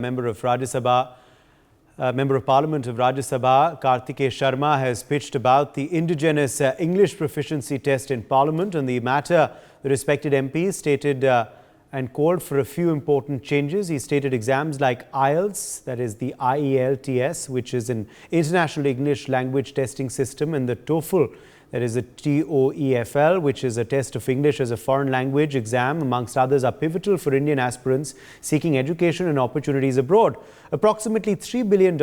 Member of Rajya Sabha, Member of Parliament of Rajya Sabha, Kartikeya Sharma, has pitched about the indigenous English proficiency test in Parliament. On the matter, the respected MP stated and called for a few important changes. He stated exams like IELTS, that is the IELTS, which is an international English language testing system, and the TOEFL, that is a TOEFL, which is a test of English as a foreign language exam, amongst others, are pivotal for Indian aspirants seeking education and opportunities abroad. Approximately $3 billion,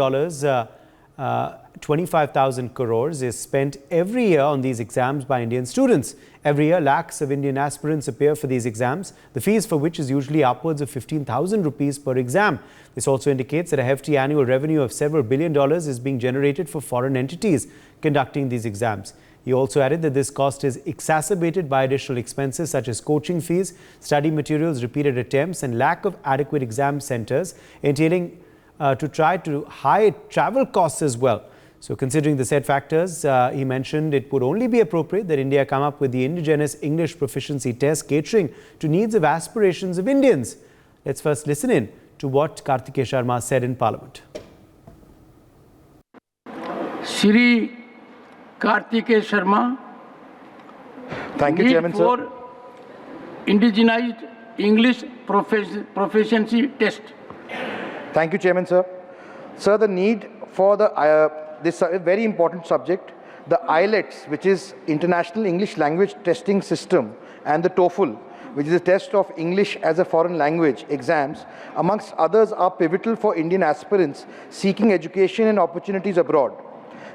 25,000 crores, is spent every year on these exams by Indian students. Every year, lakhs of Indian aspirants appear for these exams, the fees for which is usually upwards of 15,000 rupees per exam. This also indicates that a hefty annual revenue of several $1 billion is being generated for foreign entities conducting these exams. He also added that this cost is exacerbated by additional expenses such as coaching fees, study materials, repeated attempts, and lack of adequate exam centers, entailing to try to high travel costs as well. So considering the said factors, he mentioned it would only be appropriate that India come up with the indigenous English proficiency test catering to needs of aspirations of Indians. Let's first listen in to what Kartikeya Sharma said in Parliament. Shri Kartikeya Sharma. Thank you, Chairman, for sir. Indigenized English proficiency test. Thank you, Chairman, sir. Sir, the need for this very important subject, the IELTS, which is International English Language Testing System, and the TOEFL, which is a test of English as a foreign language exams, amongst others, are pivotal for Indian aspirants seeking education and opportunities abroad.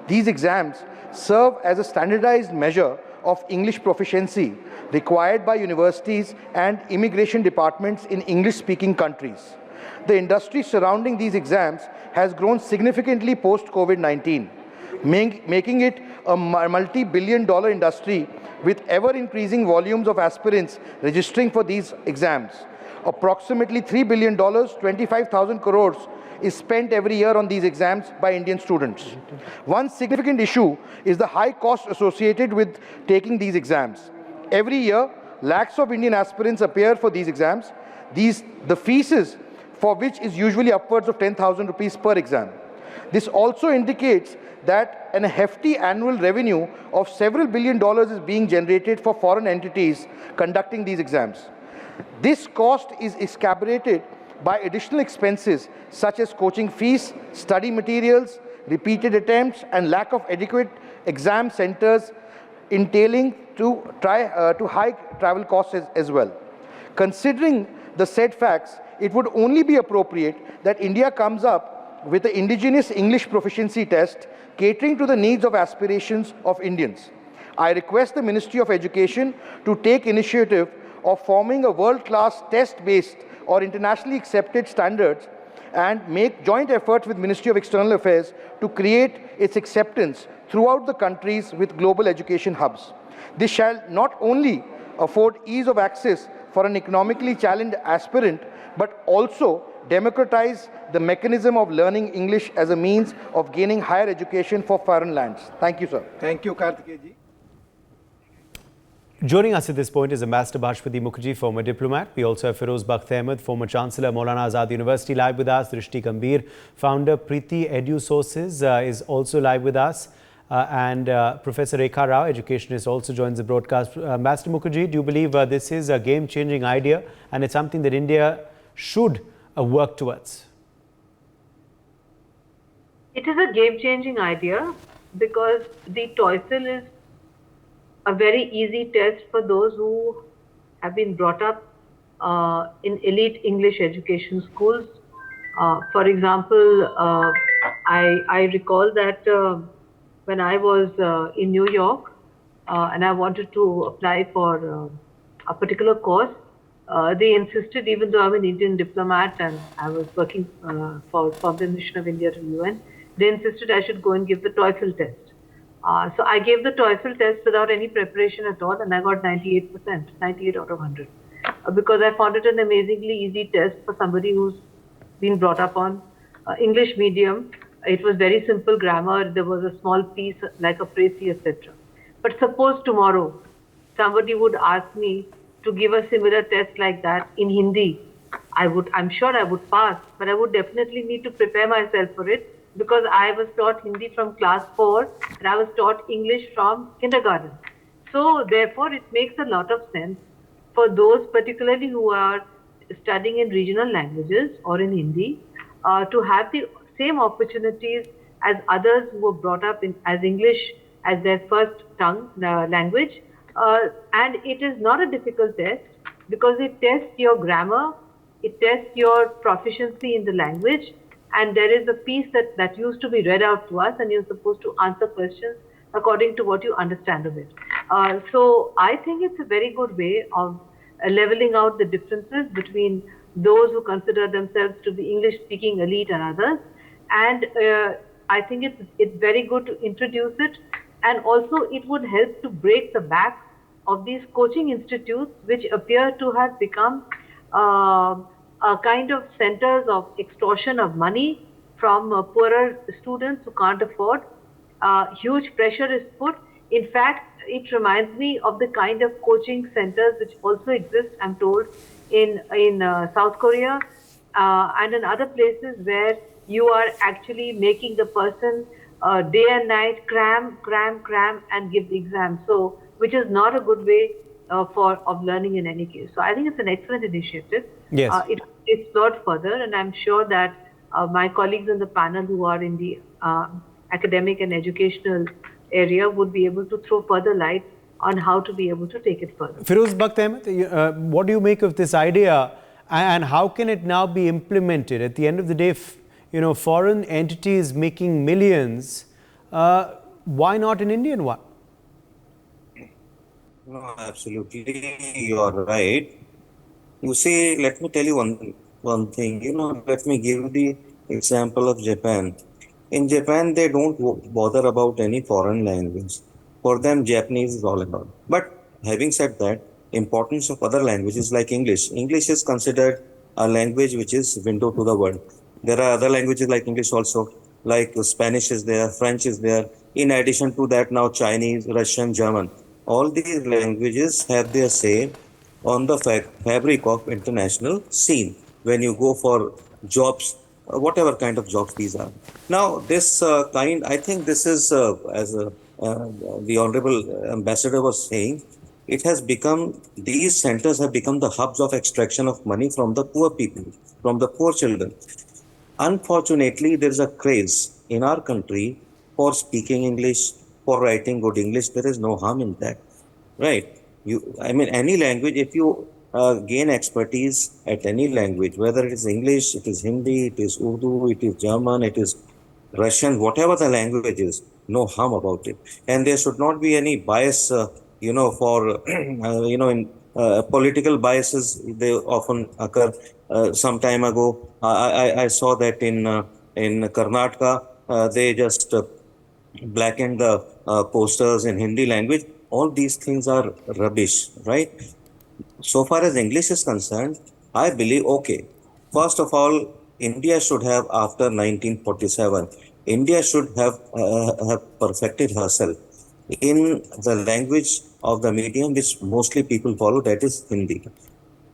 These exams serve as a standardized measure of English proficiency required by universities and immigration departments in English-speaking countries. The industry surrounding these exams has grown significantly post-COVID-19, making it a multi-billion-dollar industry with ever-increasing volumes of aspirants registering for these exams. Approximately $3 billion, 25,000 crores, is spent every year on these exams by Indian students. One significant issue is the high cost associated with taking these exams. Every year, lakhs of Indian aspirants appear for these exams. The fees for which is usually upwards of 10,000 rupees per exam. This also indicates that a hefty annual revenue of several $1 billion is being generated for foreign entities conducting these exams. This cost is exacerbated by additional expenses such as coaching fees, study materials, repeated attempts, and lack of adequate exam centers, entailing to high travel costs as well. Considering the said facts, it would only be appropriate that India comes up with the indigenous English proficiency test catering to the needs of aspirations of Indians. I request the Ministry of Education to take initiative of forming a world-class test-based or internationally accepted standards and make joint efforts with Ministry of External Affairs to create its acceptance throughout the countries with global education hubs. This shall not only afford ease of access for an economically challenged aspirant, but also democratize the mechanism of learning English as a means of gaining higher education for foreign lands. Thank you, sir. Thank you, Kartikeya ji. Joining us at this point is Ambassador Bhashpati Mukherjee, former diplomat. We also have Feroz Bakht Ahmed, former Chancellor, Maulana Azad University, live with us. Drishti Gambhir, founder, Preeti Edu Sources, is also live with us. And Professor Rekha Rao, educationist, also joins the broadcast. Ambassador Mukherjee, do you believe this is a game-changing idea and it's something that India should work towards? It is a game-changing idea because the TOEFL is a very easy test for those who have been brought up in elite English education schools. For example, I recall that when I was in New York and I wanted to apply for a particular course, they insisted, even though I'm an Indian diplomat and I was working for the mission of India to UN, they insisted I should go and give the TOEFL test. So I gave the TOEFL test without any preparation at all, and I got 98%, 98 out of 100. Because I found it an amazingly easy test for somebody who's been brought up on English medium. It was very simple grammar. There was a small piece like a précis, etc. But suppose tomorrow somebody would ask me to give a similar test like that in Hindi, I'm sure I would pass, but I would definitely need to prepare myself for it because I was taught Hindi from class 4 and I was taught English from kindergarten. So therefore, it makes a lot of sense for those particularly who are studying in regional languages or in Hindi to have the same opportunities as others who were brought up in as English as their first tongue language. And it is not a difficult test because it tests your grammar, it tests your proficiency in the language, and there is a piece that used to be read out to us, and you're supposed to answer questions according to what you understand of it. So I think it's a very good way of leveling out the differences between those who consider themselves to be English speaking elite and others. And I think it's very good to introduce it, and also it would help to break the back of these coaching institutes, which appear to have become a kind of centers of extortion of money from poorer students who can't afford. Huge pressure is put. In fact, it reminds me of the kind of coaching centers which also exist, I'm told, in South Korea and in other places where you are actually making the person day and night cram, and give the exam. So, which is not a good way of learning in any case. So, I think it's an excellent initiative. Yes. It's explored further, and I'm sure that my colleagues on the panel who are in the academic and educational area would be able to throw further light on how to be able to take it further. Firoz Bakht Ahmed, what do you make of this idea, and how can it now be implemented? At the end of the day, foreign entities making millions, why not an Indian one? No, absolutely, you are right. You see, let me tell you one thing. Let me give the example of Japan. In Japan, they don't bother about any foreign language. For them, Japanese is all about. But having said that, importance of other languages like English. English is considered a language which is window to the world. There are other languages like English also, like Spanish is there, French is there. In addition to that, now Chinese, Russian, German. All these languages have their say on the fabric of international scene when you go for jobs, whatever kind of jobs these are. Now, this I think this is, as the Honorable Ambassador was saying, these centers have become the hubs of extraction of money from the poor people, from the poor children. Unfortunately, there is a craze in our country for speaking English, for writing good English. There is no harm in that, right? Any language, if you gain expertise at any language, whether it is English, it is Hindi, it is Urdu, it is German, it is Russian, whatever the language is, no harm about it. And there should not be any bias, for, in political biases, they often occur. Some time ago, I saw that in Karnataka, they just blackened the posters in Hindi language. All these things are rubbish, right? So far as English is concerned, I believe, okay, first of all, India should have, after 1947, India should have perfected herself in the language of the medium which mostly people follow, that is Hindi.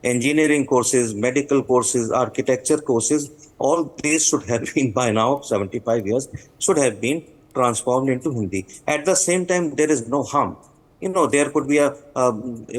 Engineering courses, medical courses, architecture courses, all these should have been by now, 75 years, should have been transformed into Hindi. At the same time, there is no harm. There could be a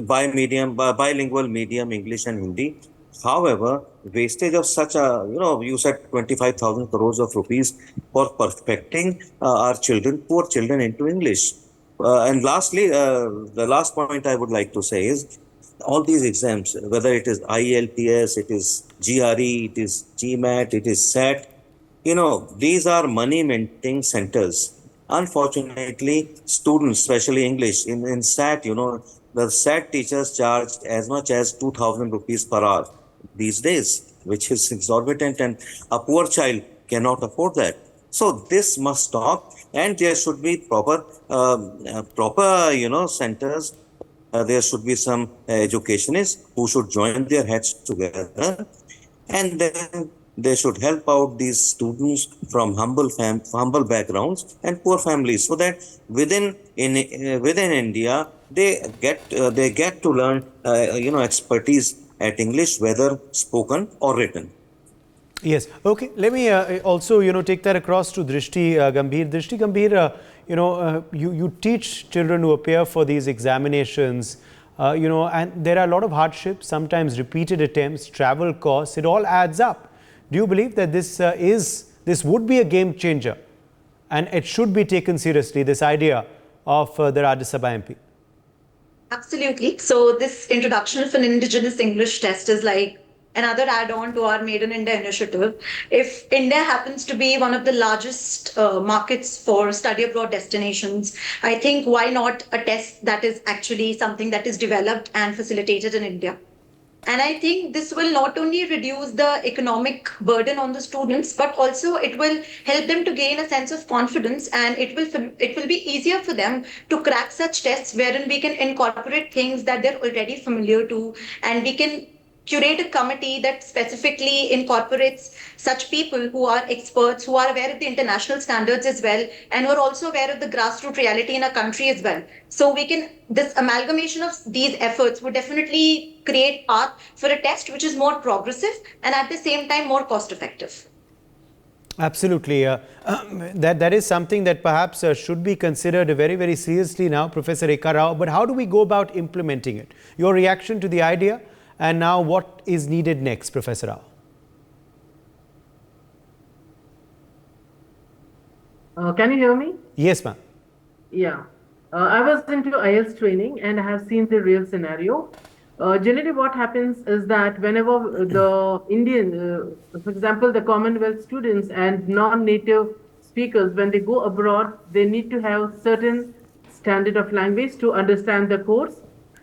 bilingual medium, English and Hindi. However, wastage of such a, you said 25,000 crores of rupees for perfecting our children, poor children, into English. And lastly, the last point I would like to say is, all these exams, whether it is IELTS, it is GRE, it is GMAT, it is SAT, these are money minting centers. Unfortunately, students, especially English, in SAT, the SAT teachers charge as much as 2,000 rupees per hour these days, which is exorbitant, and a poor child cannot afford that. So this must stop, and there should be proper, centers. There should be some educationists who should join their heads together, and then they should help out these students from humble backgrounds and poor families, so that within India they get to learn expertise at English, whether spoken or written. Yes. Okay. Let me also, take that across to Drishti Gambhir. Drishti Gambhir, you teach children who appear for these examinations, and there are a lot of hardships, sometimes repeated attempts, travel costs. It all adds up. Do you believe that this would be a game changer, and it should be taken seriously? This idea of the Rajya Sabha MP. Absolutely. So this introduction of an indigenous English test is like another add-on to our Made in India initiative. If India happens to be one of the largest markets for study abroad destinations, I think why not a test that is actually something that is developed and facilitated in India? And I think this will not only reduce the economic burden on the students, but also it will help them to gain a sense of confidence, and it will be easier for them to crack such tests wherein we can incorporate things that they're already familiar to, and we can curate a committee that specifically incorporates such people who are experts, who are aware of the international standards as well, and who are also aware of the grassroots reality in our country as well. So this amalgamation of these efforts would definitely create path for a test which is more progressive and at the same time more cost effective. Absolutely. That is something that perhaps should be considered very, very seriously now, Professor Rekha Rao. But how do we go about implementing it? Your reaction to the idea, and now what is needed next, Professor Rao? Can you hear me? Yes, ma'am. Yeah. I was into IELTS training and I have seen the real scenario. Generally, what happens is that whenever the Indian, for example, the Commonwealth students and non-native speakers, when they go abroad, they need to have certain standard of language to understand the course.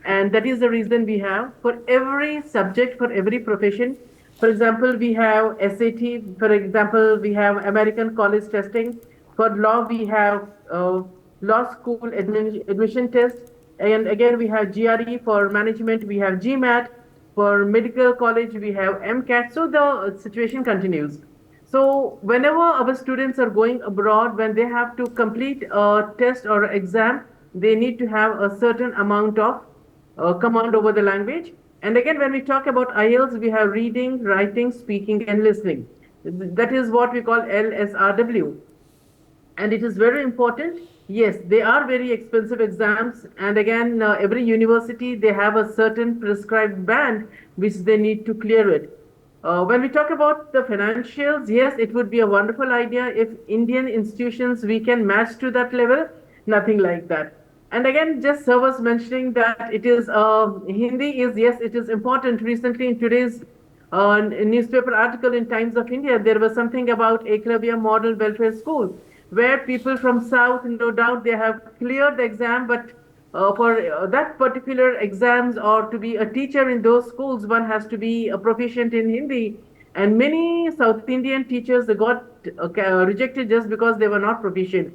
And that is the reason we have for every subject, for every profession. For example, we have SAT. For example, we have American college testing. For law, we have law school admission test. And again, we have GRE. For management, we have GMAT. For medical college, we have MCAT. So the situation continues. So whenever our students are going abroad, when they have to complete a test or exam, they need to have a certain amount of command over the language. And again, when we talk about IELTS, we have reading, writing, speaking, and listening. That is what we call LSRW. And it is very important. Yes, they are very expensive exams. And again, every university, they have a certain prescribed band which they need to clear it. When we talk about the financials, yes, it would be a wonderful idea if Indian institutions, we can match to that level. Nothing like that. And again, just sir was mentioning that it is Hindi is, yes, it is important. Recently in today's newspaper article in Times of India, there was something about Eklavya Model Welfare School, where people from South, no doubt, they have cleared the exam, but for that particular exams or to be a teacher in those schools, one has to be a proficient in Hindi. And many South Indian teachers got rejected just because they were not proficient.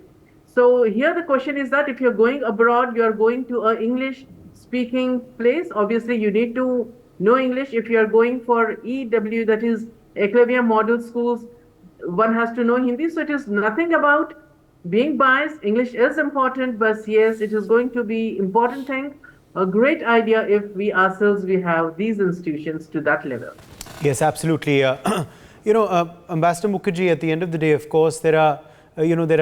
So here the question is that if you're going abroad, you're going to an English speaking place. Obviously, you need to know English. If you're going for EW, that is Eklavya Model Schools, one has to know Hindi. So it is nothing about being biased. English is important, but yes, it is going to be important thing. A great idea if we ourselves, we have these institutions to that level. Yes, absolutely. Ambassador Mukherjee, at the end of the day, of course, there are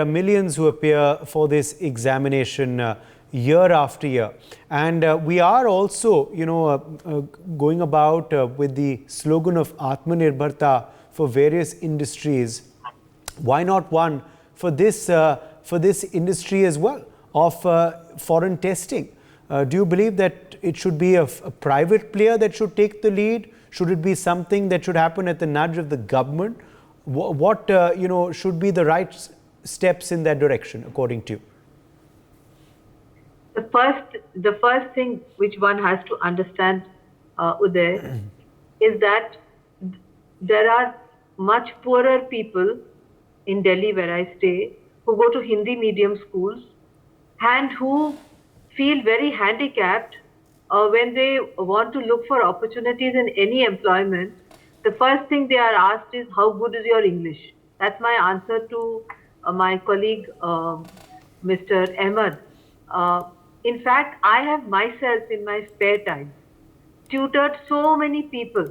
millions who appear for this examination year after year. And we are also, going about with the slogan of Atmanirbharta for various industries. Why not one for this industry as well of foreign testing? Do you believe that it should be a private player that should take the lead? Should it be something that should happen at the nudge of the government? What should be the right steps in that direction, according to you? The first thing which one has to understand, Uday, is that there are much poorer people in Delhi, where I stay, who go to Hindi medium schools and who feel very handicapped when they want to look for opportunities in any employment. The first thing they are asked is, how good is your English? That's my answer to my colleague, Mr. Ahmed. In fact, I have myself in my spare time tutored so many people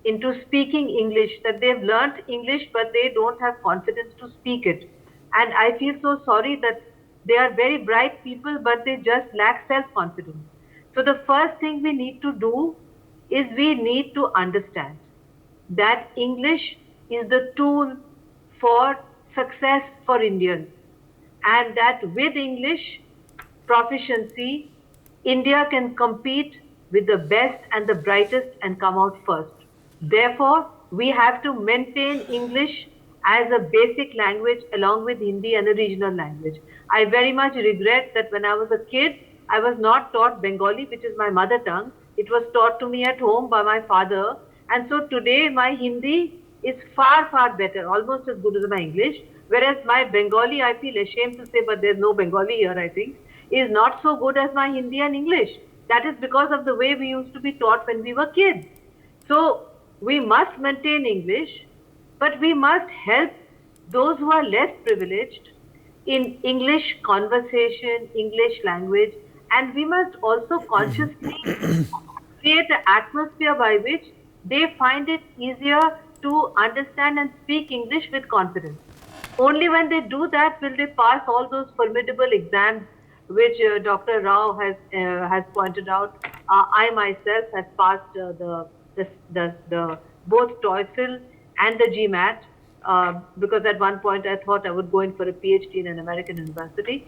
into speaking English that they've learnt English but they don't have confidence to speak it. And I feel so sorry that they are very bright people but they just lack self-confidence. So the first thing we need to do is we need to understand that English is the tool for success for Indians, and that with English proficiency, India can compete with the best and the brightest and come out first. Therefore, we have to maintain English as a basic language along with Hindi and a regional language. I very much regret that when I was a kid, I was not taught Bengali, which is my mother tongue. It was taught to me at home by my father. And so today my Hindi is far, far better, almost as good as my English. Whereas my Bengali, I feel ashamed to say, but there's no Bengali here, I think, is not so good as my Hindi and English. That is because of the way we used to be taught when we were kids. So we must maintain English, but we must help those who are less privileged in English conversation, English language, and we must also consciously create an atmosphere by which they find it easier to understand and speak English with confidence. Only when they do that will they pass all those formidable exams which Dr. Rao has pointed out. I myself have passed the both TOEFL and the GMAT because at one point I thought I would go in for a PhD in an American university.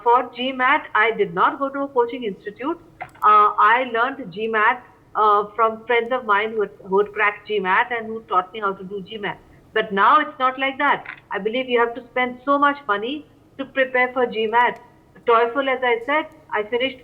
For GMAT, I did not go to a coaching institute. I learned GMAT from friends of mine who had cracked GMAT and who taught me how to do GMAT. But now it's not like that. I believe you have to spend so much money to prepare for GMAT. TOEFL, as I said, I finished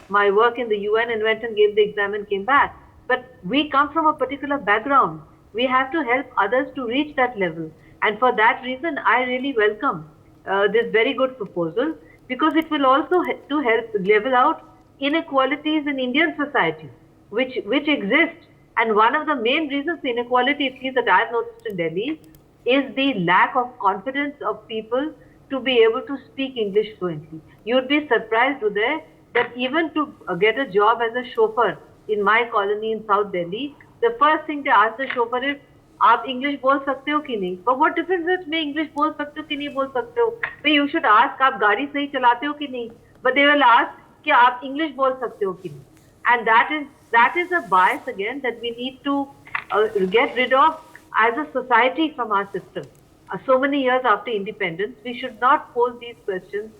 my work in the UN and went and gave the exam and came back. But we come from a particular background. We have to help others to reach that level. And for that reason, I really welcome this very good proposal because it will also to help level out inequalities in Indian society, which exist. And one of the main reasons for inequality, at least that I've noticed in Delhi, is the lack of confidence of people to be able to speak English fluently. You'd be surprised, Uday, that even to get a job as a chauffeur in my colony in South Delhi, the first thing they ask the chauffeur is, "आप English बोल सकते हो कि नहीं?" But what difference is मैं English बोल सकते हो कि नहीं बोल सकते हो? But you should ask, "आप गाड़ी सही चलाते हो कि नहीं?" But they will ask कि आप English बोल सकते हो कि नहीं? And that is a bias again that we need to get rid of as a society from our system. So many years after independence, we should not pose these questions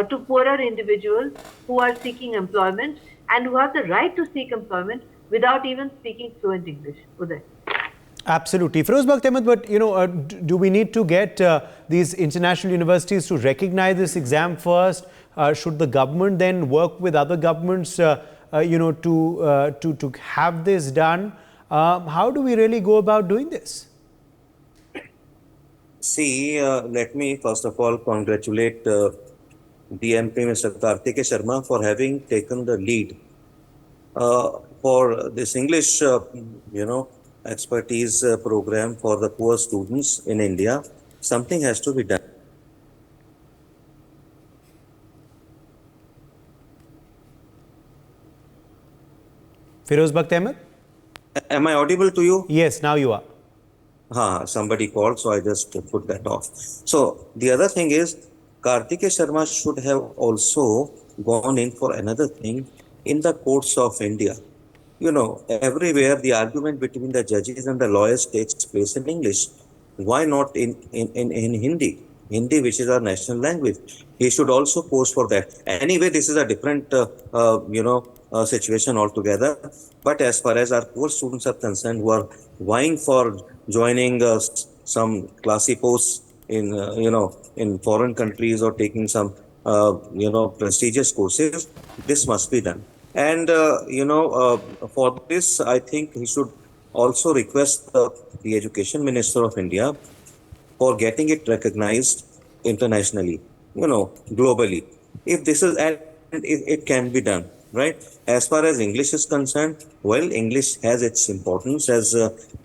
to poorer individuals who are seeking employment and who have the right to seek employment without even speaking fluent English. Uday. Absolutely. Feroz Bakht Ahmed, but do we need to get these international universities to recognize this exam first? Should the government then work with other governments, to have this done? How do we really go about doing this? See, let me first of all congratulate DMP Mr. Kartikeya Sharma for having taken the lead for this English, expertise program for the poor students in India. Something has to be done. Feroz Bakht Ahmed? Am I audible to you? Yes, now you are. Somebody called, so I just put that off. So the other thing is, Kartikeya Sharma should have also gone in for another thing in the courts of India. Everywhere the argument between the judges and the lawyers takes place in English. Why not in Hindi? Hindi, which is our national language. He should also post for that. Anyway, this is a different, situation altogether. But as far as our poor students are concerned, who are vying for joining some classy posts in, in foreign countries or taking some, prestigious courses, this must be done. And, for this, I think he should also request the Education Minister of India for getting it recognized internationally, globally. If this is, and it can be done, right? As far as English is concerned, well, English has its importance. As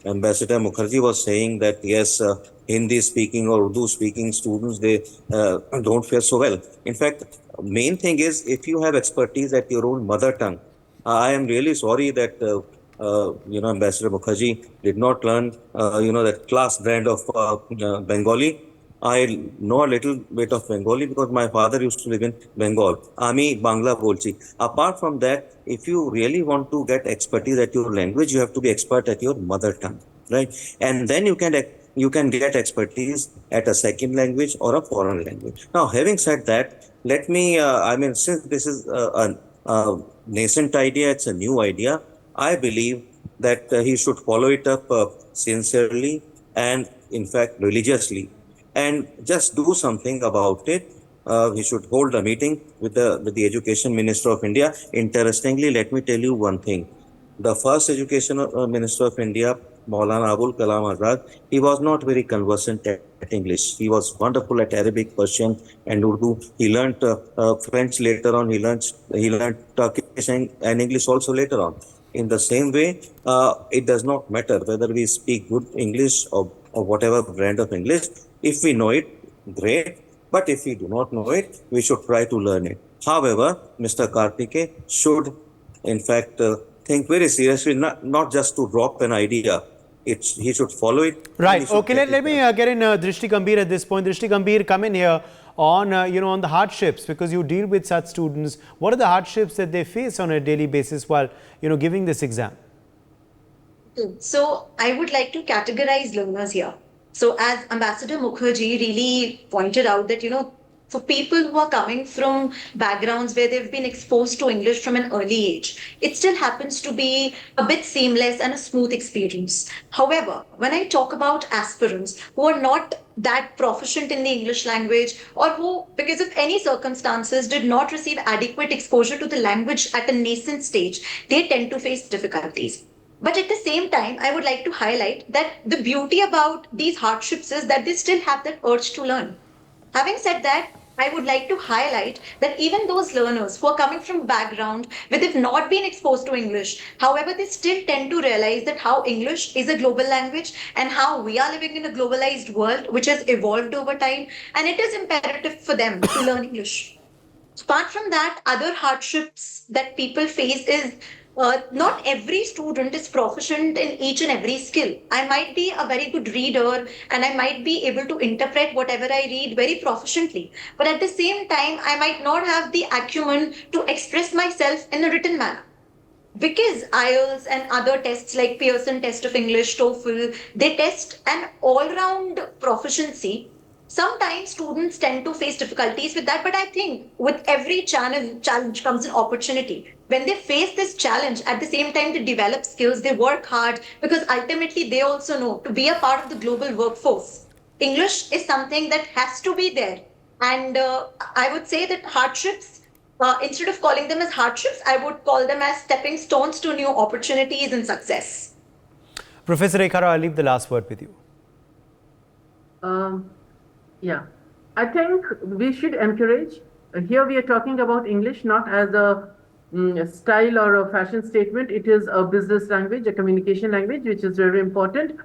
Ambassador Mukherjee was saying that, yes, Hindi speaking or Urdu speaking students, they don't fare so well. In fact, main thing is if you have expertise at your own mother tongue, I am really sorry that Ambassador Mukherjee did not learn that class brand of Bengali. I know a little bit of Bengali because my father used to live in Bengal. Ami Bangla bolchi. Apart from that, if you really want to get expertise at your language, you have to be expert at your mother tongue, right? And then you can get expertise at a second language or a foreign language. Now, having said that, let me. Since this is a nascent idea, it's a new idea. I believe that he should follow it up sincerely and, in fact, religiously, and just do something about it. He should hold a meeting with the Education Minister of India. Interestingly, let me tell you one thing. The first Education Minister of India, Maulana Abul Kalam Azad, he was not very conversant at English. He was wonderful at Arabic, Persian, and Urdu. He learnt French later on. He learnt Turkish and English also later on. In the same way, it does not matter whether we speak good English or whatever brand of English. If we know it, great. But if we do not know it, we should try to learn it. However, Mr. Karthike should, in fact, think very seriously, not just to drop an idea. He should follow it. Right. Okay. Let me get in Drishti Gambhir at this point. Drishti Gambhir, come in here on on the hardships, because you deal with such students. What are the hardships that they face on a daily basis while giving this exam? So I would like to categorize learners here. So as Ambassador Mukherjee really pointed out that, for people who are coming from backgrounds where they've been exposed to English from an early age, it still happens to be a bit seamless and a smooth experience. However, when I talk about aspirants who are not that proficient in the English language, or who, because of any circumstances, did not receive adequate exposure to the language at a nascent stage, they tend to face difficulties. But at the same time, I would like to highlight that the beauty about these hardships is that they still have that urge to learn. Having said that, I would like to highlight that even those learners who are coming from background where they've not been exposed to English, however, they still tend to realize that how English is a global language and how we are living in a globalized world which has evolved over time, and it is imperative for them to learn English. Apart from that, other hardships that people face is not every student is proficient in each and every skill. I might be a very good reader and I might be able to interpret whatever I read very proficiently. But at the same time, I might not have the acumen to express myself in a written manner. Because IELTS and other tests like Pearson test of English, TOEFL, they test an all-round proficiency. Sometimes students tend to face difficulties with that, but I think with every challenge comes an opportunity. When they face this challenge, at the same time they develop skills, they work hard, because ultimately they also know to be a part of the global workforce, English is something that has to be there. And I would say that hardships, instead of calling them as hardships, I would call them as stepping stones to new opportunities and success. Professor Rekhara, I'll leave the last word with you. Yeah, I think we should encourage. Here we are talking about English not as a style or a fashion statement. It is a business language, a communication language, which is very important.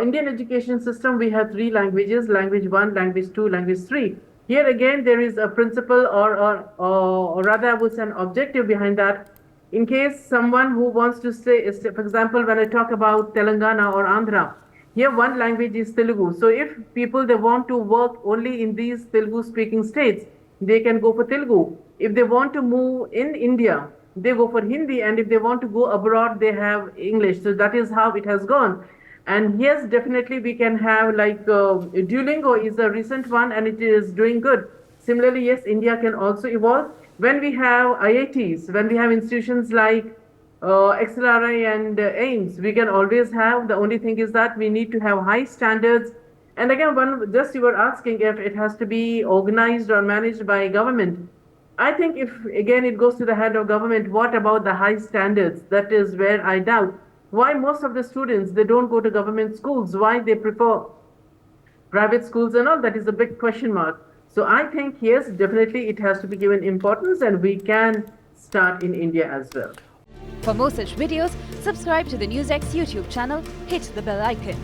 Indian education system, we have 3 languages: language 1, language 2, language 3. Here again, there is a principle or rather I would say an objective behind that. In case someone who wants to say, for example, when I talk about Telangana or Andhra, here one language is Telugu. So if people, they want to work only in these Telugu speaking states, they can go for Telugu. If they want to move in India, they go for Hindi. And if they want to go abroad, they have English. So that is how it has gone. And yes, definitely we can have like Duolingo is a recent one and it is doing good. Similarly, yes, India can also evolve. When we have IITs, when we have institutions like XLRI and AIMS, we can always have. The only thing is that we need to have high standards. And again, just you were asking if it has to be organized or managed by government. I think if, again, it goes to the head of government, what about the high standards? That is where I doubt. Why most of the students, they don't go to government schools? Why they prefer private schools and all? That is a big question mark. So I think, yes, definitely it has to be given importance, and we can start in India as well. For more such videos, subscribe to the NewsX YouTube channel, hit the bell icon.